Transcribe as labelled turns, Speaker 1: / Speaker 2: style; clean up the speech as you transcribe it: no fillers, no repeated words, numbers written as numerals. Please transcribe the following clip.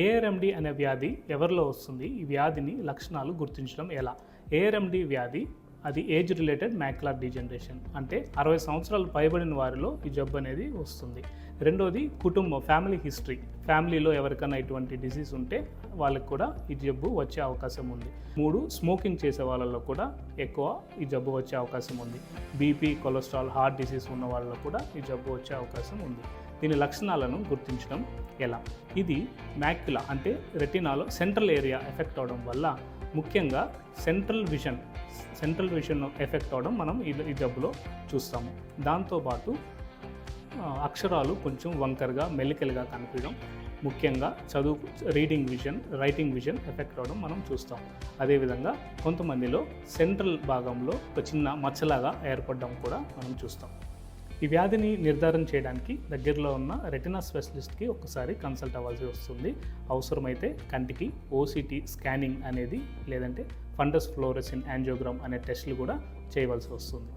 Speaker 1: ARMD అనే వ్యాధి ఎవరిలో వస్తుంది? ఈ వ్యాధిని లక్షణాలు గుర్తించడం ఎలా? ఏఆర్ఎండి వ్యాధి అది ఏజ్ రిలేటెడ్ మ్యాక్యులర్ డిజనరేషన్, అంటే 60 సంవత్సరాలు పైబడిన వారిలో ఈ జబ్బు అనేది వస్తుంది. రెండోది కుటుంబం, ఫ్యామిలీ హిస్టరీ, ఫ్యామిలీలో ఎవరికైనా ఇటువంటి డిసీజ్ ఉంటే వాళ్ళకి కూడా ఈ జబ్బు వచ్చే అవకాశం ఉంది. 3, స్మోకింగ్ చేసే వాళ్ళలో కూడా ఎక్కువ ఈ జబ్బు వచ్చే అవకాశం ఉంది. బీపీ, కొలెస్ట్రాల్, హార్ట్ డిసీజ్ ఉన్న వాళ్ళలో కూడా ఈ జబ్బు వచ్చే అవకాశం ఉంది. దీని లక్షణాలను గుర్తించడం ఎలా? ఇది మ్యాక్యులా అంటే రెటినాలో సెంట్రల్ ఏరియా ఎఫెక్ట్ అవడం వల్ల, ముఖ్యంగా సెంట్రల్ విజన్ ఎఫెక్ట్ అవడం మనం ఈ జబ్బులో చూస్తాము. దాంతోపాటు అక్షరాలు కొంచెం వంకరగా, మెలికలుగా కనిపించడం, ముఖ్యంగా reading vision, writing vision effect అవడం మనం చూస్తాం. అదేవిధంగా కొంతమందిలో సెంట్రల్ భాగంలో ఒక చిన్న మచ్చలాగా ఏర్పడడం కూడా మనం చూస్తాం. ఈ వ్యాధిని నిర్ధారణ చేయడానికి దగ్గరలో ఉన్న రెటినా స్పెషలిస్ట్కి ఒకసారి కన్సల్ట్ అవ్వాల్సి వస్తుంది. అవసరమైతే కంటికి ఓసిటీ స్కానింగ్ అనేది, లేదంటే ఫండస్ ఫ్లోరెసిన్ యాంజియోగ్రామ్ అనే టెస్టులు కూడా చేయవలసి వస్తుంది.